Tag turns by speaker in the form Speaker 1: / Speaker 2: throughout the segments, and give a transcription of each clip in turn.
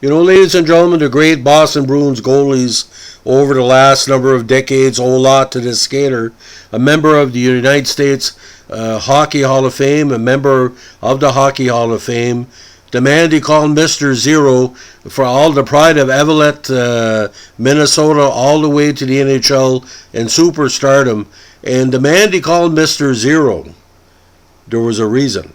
Speaker 1: Ladies and gentlemen, the great Boston Bruins goalies over the last number of decades owe a lot to this skater, a member of the United States Hockey Hall of Fame, a member of the Hockey Hall of Fame, the man they call Mr. Zero, for all the pride of Evelett, Minnesota, all the way to the NHL and superstardom, and the man they call Mr. Zero. There was a reason.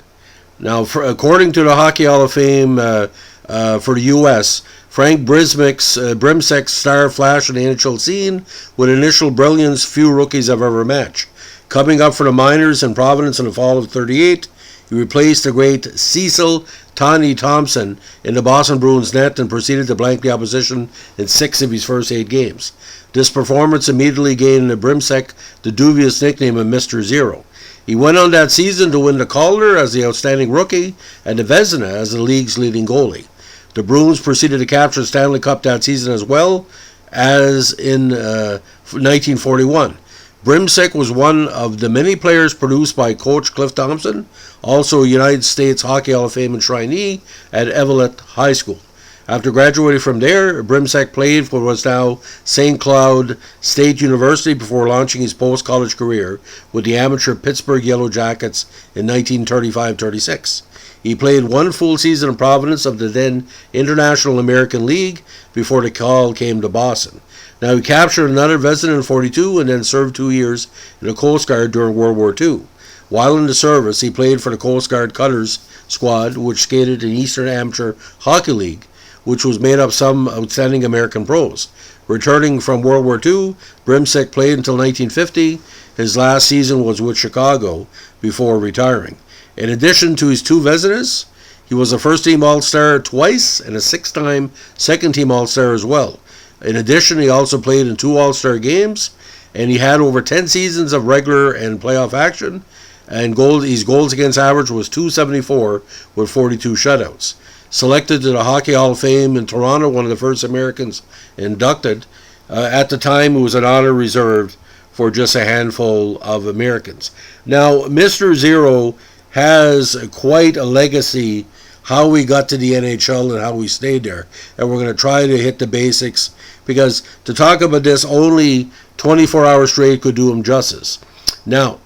Speaker 1: Now, according to the Hockey Hall of Fame for the U.S., Frank Brimsek's star flash on the NHL scene with initial brilliance few rookies have ever matched. Coming up for the minors in Providence in the fall of '38, he replaced the great Cecil Tawny Thompson in the Boston Bruins net and proceeded to blank the opposition in 6 of his first 8 games. This performance immediately gained Brimsek the dubious nickname of Mr. Zero. He went on that season to win the Calder as the outstanding rookie and the Vezina as the league's leading goalie. The Bruins proceeded to capture the Stanley Cup that season as well as in 1941. Brimsek was one of the many players produced by coach Cliff Thompson, also a United States Hockey Hall of Fame enshrinee at Evelett High School. After graduating from there, Brimsek played for what was now St. Cloud State University before launching his post-college career with the amateur Pittsburgh Yellow Jackets in 1935-36. He played 1 full season in Providence of the then International American League before the call came to Boston. Now he captured another Vezina in '42 and then served 2 years in the Coast Guard during World War II. While in the service, he played for the Coast Guard Cutters squad, which skated in Eastern Amateur Hockey League, which was made up of some outstanding American pros. Returning from World War II, Brimsek played until 1950. His last season was with Chicago before retiring. In addition to his 2 Vezinas, he was a first-team All-Star twice and a 6-time second-team All-Star as well. In addition, he also played in 2 All-Star games, and he had over 10 seasons of regular and playoff action, and his goals against average was .274 with 42 shutouts. Selected to the Hockey Hall of Fame in Toronto, one of the first Americans inducted. At the time, it was an honor reserved for just a handful of Americans. Now, Mr. Zero has quite a legacy, how he got to the NHL and how he stayed there. And we're going to try to hit the basics, because to talk about this, only 24 hours straight could do him justice. Now,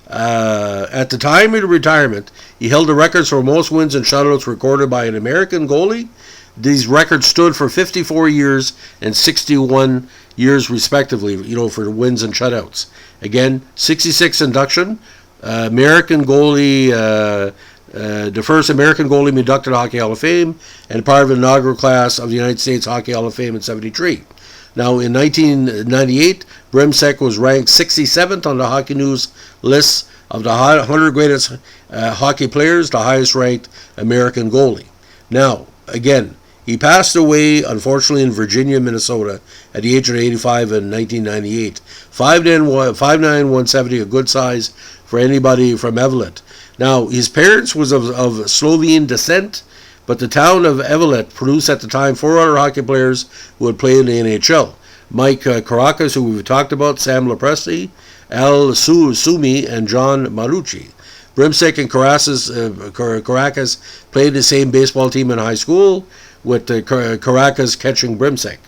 Speaker 1: at the time of the retirement, he held the records for most wins and shutouts recorded by an American goalie. These records stood for 54 years and 61 years respectively, for wins and shutouts. Again, 66 induction, American goalie, the first American goalie inducted to the Hockey Hall of Fame, and part of the inaugural class of the United States Hockey Hall of Fame in '73. Now, in 1998, Brimsek was ranked 67th on the Hockey News list of the 100 greatest hockey players, the highest-ranked American goalie. Now, again, he passed away, unfortunately, in Virginia, Minnesota, at the age of 85 in 1998. 5'9", 170, a good size for anybody from Evelett. Now, his parents was of Slovene descent, but the town of Evelett produced at the time 4 other hockey players who had played in the NHL. Mike Caracas, who we've talked about, Sam Lepresti, Al Sumi, and John Marucci. Brimsek and Caracas played the same baseball team in high school, with Caracas catching Brimsek.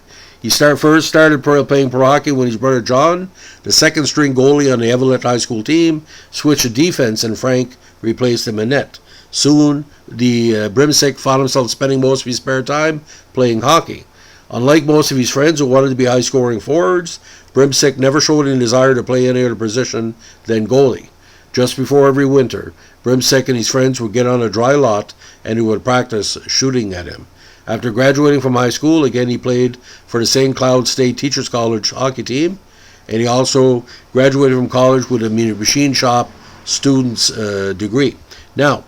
Speaker 1: He first started playing pro hockey when his brother John, the second-string goalie on the Evelett High School team, switched to defense, and Frank replaced him in net. Soon, the Brimsek found himself spending most of his spare time playing hockey. Unlike most of his friends who wanted to be high-scoring forwards, Brimsek never showed any desire to play any other position than goalie. Just before every winter, Brimsek and his friends would get on a dry lot and he would practice shooting at him. After graduating from high school, again he played for the St. Cloud State Teachers College hockey team, and he also graduated from college with a machine shop student's degree. Now,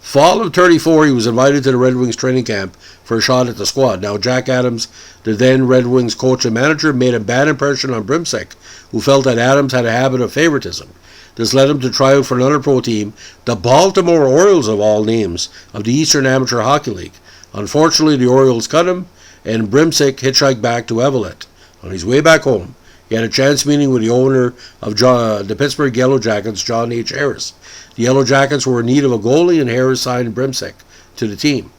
Speaker 1: fall of '34, he was invited to the Red Wings training camp for a shot at the squad. Now, Jack Adams, the then Red Wings coach and manager, made a bad impression on Brimsek, who felt that Adams had a habit of favoritism. This led him to try out for another pro team, the Baltimore Orioles of all names, of the Eastern Amateur Hockey League. Unfortunately, the Orioles cut him, and Brimsek hitchhiked back to Evelett. On his way back home, he had a chance meeting with the owner of the Pittsburgh Yellow Jackets, John H. Harris. The Yellow Jackets were in need of a goalie, and Harris signed Brimsek to the team.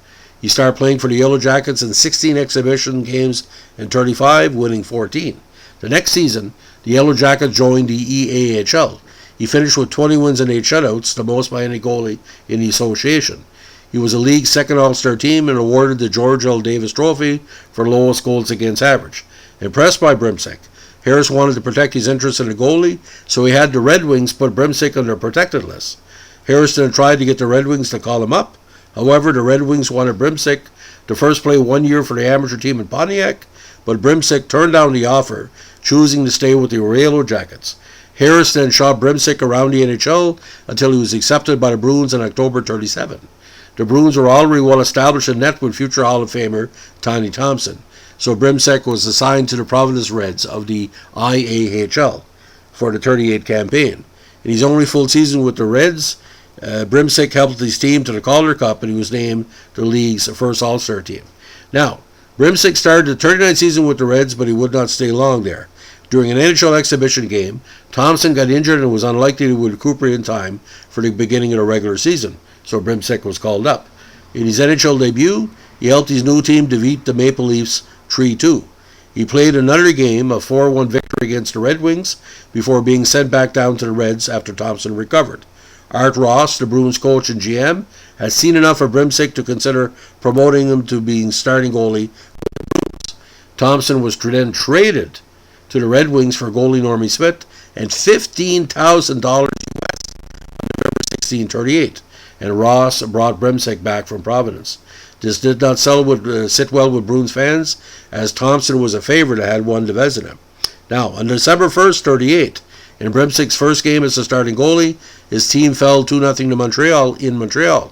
Speaker 1: He started playing for the Yellow Jackets in 16 exhibition games and 35, winning 14. The next season, the Yellow Jackets joined the EAHL. He finished with 20 wins and 8 shutouts, the most by any goalie in the association. He was a league's second All-Star team and awarded the George L. Davis Trophy for lowest goals against average. Impressed by Brimsek, Harris wanted to protect his interest in the goalie, so he had the Red Wings put Brimsek on their protected list. Harris then tried to get the Red Wings to call him up. However, the Red Wings wanted Brimsek to first play 1 year for the amateur team in Pontiac, but Brimsek turned down the offer, choosing to stay with the Yellow Jackets. Harris then shot Brimsek around the NHL until he was accepted by the Bruins in October 37. The Bruins were already well established in net with future Hall of Famer Tiny Thompson, so Brimsek was assigned to the Providence Reds of the IAHL for the 38 campaign. In his only full season with the Reds, Brimsek helped his team to the Calder Cup, and he was named the league's first All-Star team. Now, Brimsek started the 39th season with the Reds, but he would not stay long there. During an NHL exhibition game, Thompson got injured and was unlikely to recuperate in time for the beginning of the regular season, so Brimsek was called up. In his NHL debut, he helped his new team defeat the Maple Leafs 3-2. He played another game, a 4-1 victory against the Red Wings, before being sent back down to the Reds after Thompson recovered. Art Ross, the Bruins coach and GM, has seen enough of Brimsek to consider promoting him to being starting goalie with the Bruins. Thompson was then traded to the Red Wings for goalie Normie Smith and $15,000 US on November 16, 38, and Ross brought Brimsek back from Providence. This did not sit well with Bruins fans, as Thompson was a favorite and had won the Vezina. Now, on December 1st, 38, in Brimsek's first game as the starting goalie, his team fell 2-0 to Montreal in Montreal. On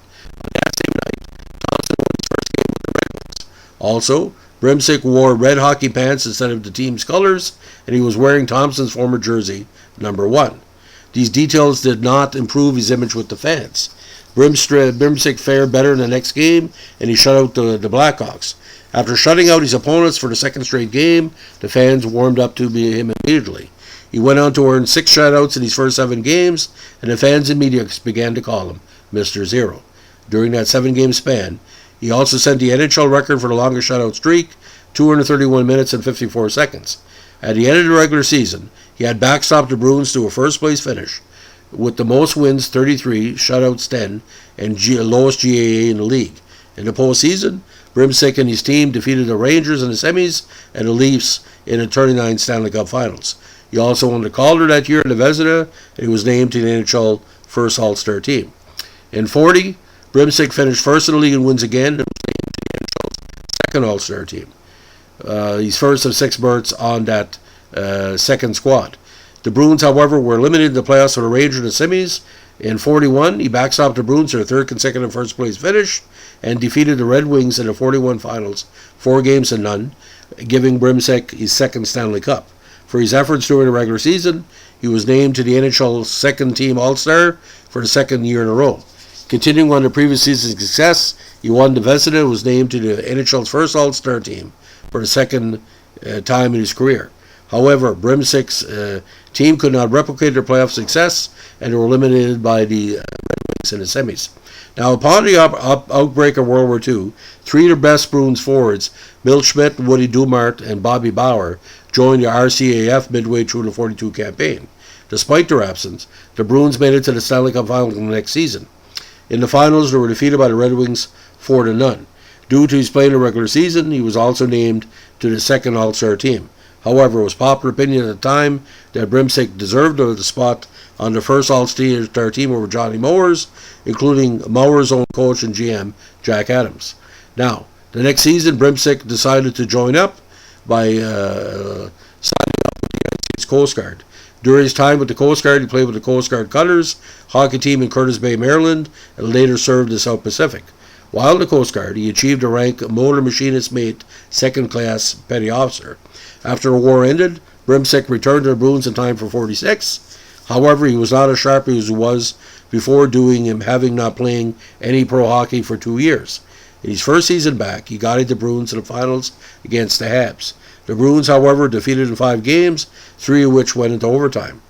Speaker 1: that same night, Thompson won his first game with the Red Wings. Also, Brimsek wore red hockey pants instead of the team's colors, and he was wearing Thompson's former jersey, number 1. These details did not improve his image with the fans. Brimsek fared better in the next game, and he shut out the Blackhawks. After shutting out his opponents for the second straight game, the fans warmed up to him immediately. He went on to earn 6 shutouts in his first 7 games, and the fans and media began to call him Mr. Zero. During that 7-game span, he also set the NHL record for the longest shutout streak, 231 minutes and 54 seconds. At the end of the regular season, he had backstopped the Bruins to a first-place finish, with the most wins, 33, shutouts 10, and lowest GAA in the league. In the postseason, Brimsek and his team defeated the Rangers in the semis and the Leafs in the 39 Stanley Cup Finals. He also won the Calder that year in the Vezina, and he was named to the NHL first All-Star team. In 40, Brimsek finished first in the league in wins again and was named to the NHL's second All-Star team. He's first of 6 berths on that second squad. The Bruins, however, were eliminated in the playoffs for the Rangers in the semis. In 41, he backstopped the Bruins to their 3rd consecutive first-place finish and defeated the Red Wings in the 41 finals, 4 games to none, giving Brimsek his second Stanley Cup. For his efforts during the regular season, he was named to the NHL's second-team All-Star for the 2nd year in a row. Continuing on the previous season's success, he won the Vezina and was named to the NHL's first All-Star team for the 2nd time in his career. However, Brimsek's team could not replicate their playoff success, and they were eliminated by the Red Wings in the semis. Now, upon the outbreak of World War II, 3 of the best Bruins forwards, Bill Schmidt, Woody Dumart, and Bobby Bauer, joined the RCAF midway through the 42 campaign. Despite their absence, the Bruins made it to the Stanley Cup Final the next season. In the finals, they were defeated by the Red Wings 4-0. Due to his play in the regular season, he was also named to the second All-Star team. However, it was popular opinion at the time that Brimsek deserved the spot on the first All-Star team over Johnny Mowers, including Mowers' own coach and GM, Jack Adams. Now, the next season, Brimsek decided to join up by signing up with the United States Coast Guard. During his time with the Coast Guard, he played with the Coast Guard Cutters hockey team in Curtis Bay, Maryland, and later served the South Pacific. While in the Coast Guard, he achieved the rank Motor Machinist Mate, 2nd class petty officer. After the war ended, Brimsek returned to the Bruins in time for 46. However, he was not as sharp as he was before having not playing any pro hockey for 2 years. In his first season back, he guided the Bruins to the finals against the Habs. The Bruins, however, defeated in 5 games, 3 of which went into overtime.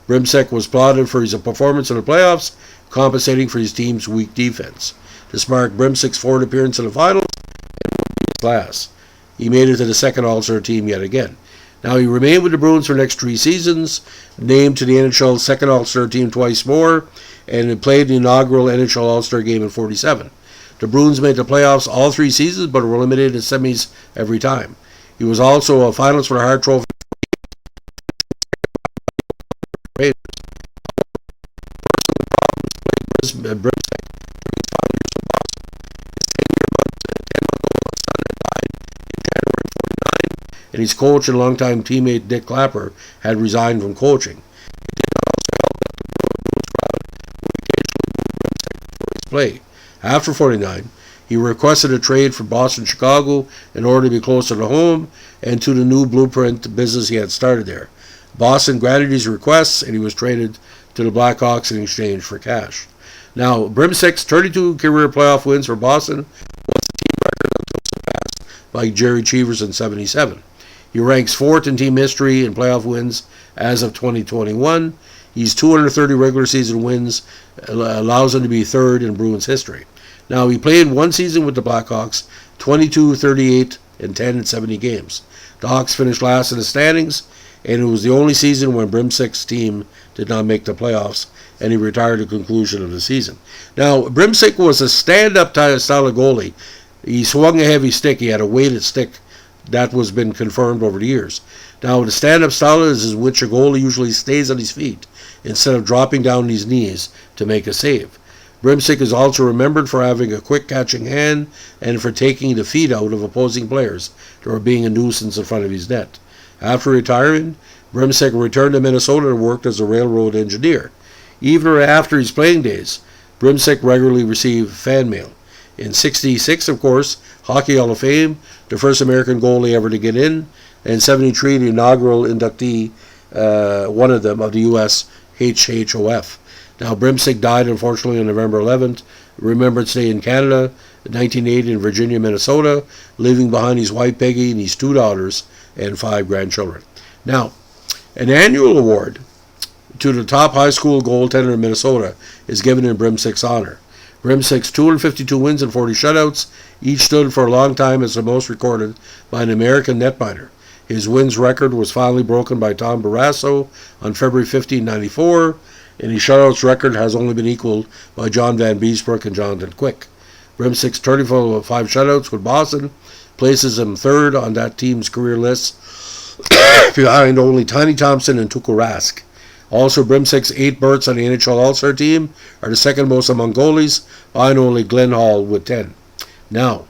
Speaker 1: Brimsek was applauded for his performance in the playoffs, compensating for his team's weak defense. to spark Brimsek's fourth appearance in the finals and would be his last. He made it to the second All-Star team yet again. Now, he remained with the Bruins for the next 3 seasons, named to the NHL's second All-Star team twice more, and played the inaugural NHL All-Star game in '47. The Bruins made the playoffs all 3 seasons, but were eliminated in semis every time. He was also a finalist for the Hart Trophy. Brimsek during his 5 years in Boston. His 10-month-old son died in January '49, and his coach and longtime teammate Dick Clapper had resigned from coaching. It did not also help that the Bruins crowd would occasionally boo Brimsek for his play. After '49, he requested a trade for Boston-Chicago in order to be closer to home and to the new blueprint business he had started there. Boston granted his requests, and he was traded to the Blackhawks in exchange for cash. Now, Brimsek's 32 career playoff wins for Boston was the team record until surpassed by Jerry Cheevers in '77. He ranks 4th in team history in playoff wins as of 2021. He's 230 regular season wins, allows him to be 3rd in Bruins history. Now, he played 1 season with the Blackhawks, 22, 38, and 10 in 70 games. The Hawks finished last in the standings, and it was the only season when Brimsek's team did not make the playoffs, and he retired at the conclusion of the season. Now, Brimsek was a stand-up style of goalie. He swung a heavy stick. He had a weighted stick. That was been confirmed over the years. Now, the stand-up style is in which a goalie usually stays on his feet instead of dropping down on his knees to make a save. Brimsek is also remembered for having a quick catching hand and for taking the feet out of opposing players that were being a nuisance in front of his net. After retiring, Brimsek returned to Minnesota and worked as a railroad engineer. Even after his playing days, Brimsek regularly received fan mail. In '66, of course, Hockey Hall of Fame, the first American goalie ever to get in, and '73, the inaugural inductee, one of them, of the U.S. HHOF. Now, Brimsek died, unfortunately, on November 11th, Remembrance Day in Canada, 1980 in Virginia, Minnesota, leaving behind his wife Peggy and his 2 daughters and 5 grandchildren. Now, an annual award to the top high school goaltender in Minnesota is given in Brimsek's honor. Brimsek's 252 wins and 40 shutouts each stood for a long time as the most recorded by an American netminder. His wins record was finally broken by Tom Barrasso on February 15, '94, and his shutouts record has only been equaled by John Van Beesbrook and Jonathan Quick. Brimsek's 35 shutouts with Boston places him 3rd on that team's career list, behind only Tiny Thompson and Tuukka Rask. Also, Brimsek's 8 berths on the NHL All-Star team are the second most among goalies, behind only Glenn Hall with 10. Now,